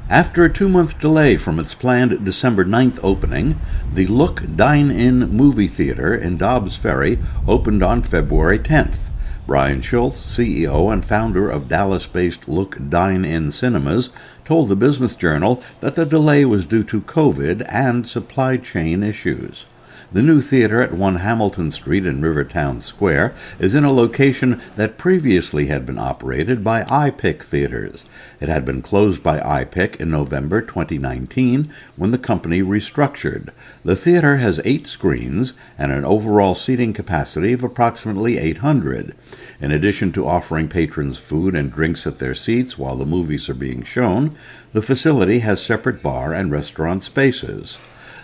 After a 2-month delay from its planned December 9th opening, the Look Dine-In movie theater in Dobbs Ferry opened on February 10th. Brian Schultz, CEO and founder of Dallas-based Look Dine-In Cinemas, told the Business Journal that the delay was due to COVID and supply chain issues. The new theater at 1 Hamilton Street in Rivertown Square is in a location that previously had been operated by iPic Theaters. It had been closed by iPic in November 2019 when the company restructured. The theater has 8 screens and an overall seating capacity of approximately 800. In addition to offering patrons food and drinks at their seats while the movies are being shown, the facility has separate bar and restaurant spaces.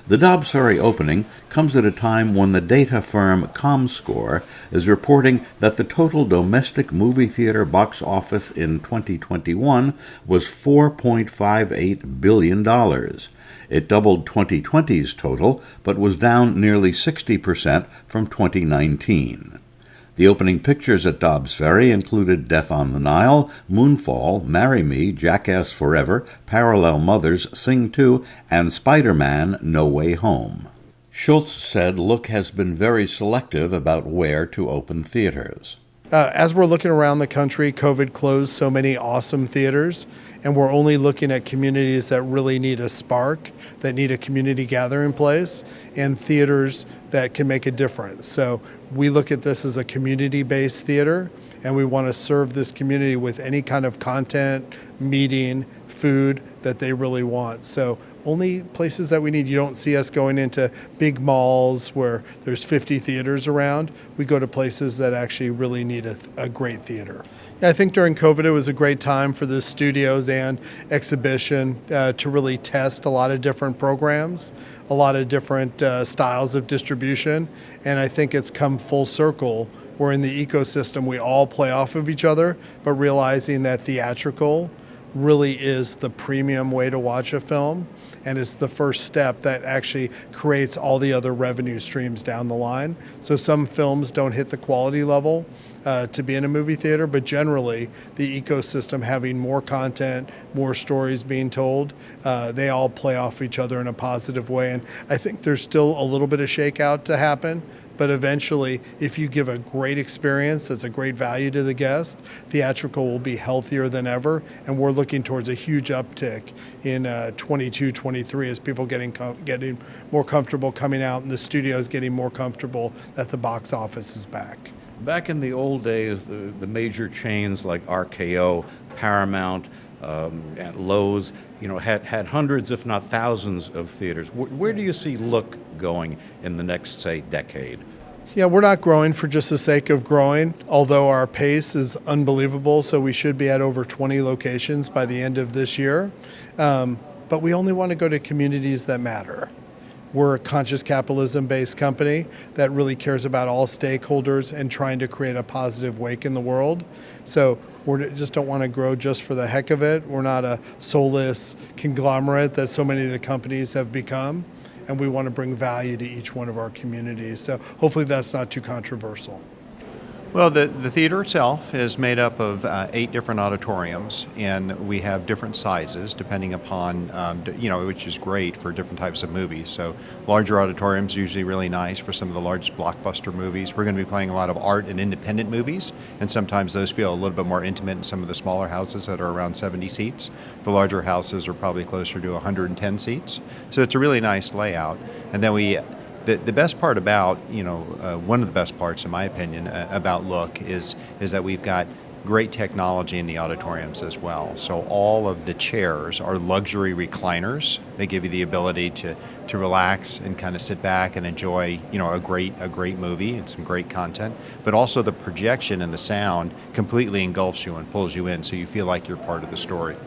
The Dobbs Ferry opening comes at a time when the data firm ComScore is reporting that the total domestic movie theater box office in 2021 was $4.58 billion. It doubled 2020's total, but was down nearly 60% from 2019. The opening pictures at Dobbs Ferry included Death on the Nile, Moonfall, Marry Me, Jackass Forever, Parallel Mothers, Sing 2, and Spider-Man: No Way Home. Schultz said Look has been very selective about where to open theaters. As we're looking around the country, COVID closed so many awesome theaters, and we're only looking at communities that really need a spark, that need a community gathering place, and theaters that can make a difference. So we look at this as a community-based theater, and we want to serve this community with any kind of content, meeting, food that they really want. So only places that we need. You don't see us going into big malls where there's 50 theaters around. We go to places that actually really need a great theater. Yeah, I think during COVID it was a great time for the studios and exhibition to really test a lot of different programs, a lot of different styles of distribution, and I think it's come full circle. We're in the ecosystem, we all play off of each other, but realizing that theatrical really is the premium way to watch a film, and it's the first step that actually creates all the other revenue streams down the line. So some films don't hit the quality level to be in a movie theater, but generally the ecosystem having more content, more stories being told, they all play off each other in a positive way. And I think there's still a little bit of shakeout to happen, but eventually if you give a great experience that's a great value to the guest, theatrical will be healthier than ever, and we're looking towards a huge uptick in 22, 23 as people getting more comfortable coming out and the studios getting more comfortable that the box office is back. Back in the old days, the major chains like RKO, Paramount, and Lowe's, had hundreds, if not thousands, of theaters. Where do you see Look going in the next, say, decade? Yeah, we're not growing for just the sake of growing, although our pace is unbelievable. So we should be at over 20 locations by the end of this year. But we only want to go to communities that matter. We're a conscious capitalism-based company that really cares about all stakeholders and trying to create a positive wake in the world. So we just don't want to grow just for the heck of it. We're not a soulless conglomerate that so many of the companies have become, and we want to bring value to each one of our communities. So hopefully that's not too controversial. Well, the theater itself is made up of 8 different auditoriums, and we have different sizes depending upon, which is great for different types of movies. So larger auditoriums are usually really nice for some of the largest blockbuster movies. We're going to be playing a lot of art and independent movies, and sometimes those feel a little bit more intimate in some of the smaller houses that are around 70 seats. The larger houses are probably closer to 110 seats. So it's a really nice layout. And then the best part about, one of the best parts, in my opinion, about Look is that we've got great technology in the auditoriums as well. So all of the chairs are luxury recliners. They give you the ability to relax and kind of sit back and enjoy, a great movie and some great content. But also the projection and the sound completely engulfs you and pulls you in, so you feel like you're part of the story.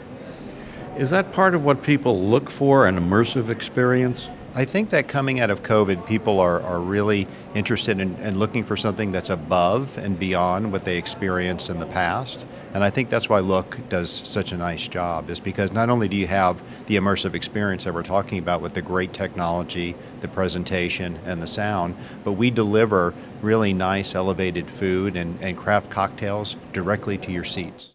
Is that part of what people look for, an immersive experience? I think that coming out of COVID, people are really interested in looking for something that's above and beyond what they experienced in the past. And I think that's why Look does such a nice job, is because not only do you have the immersive experience that we're talking about with the great technology, the presentation, and the sound, but we deliver really nice elevated food and craft cocktails directly to your seats.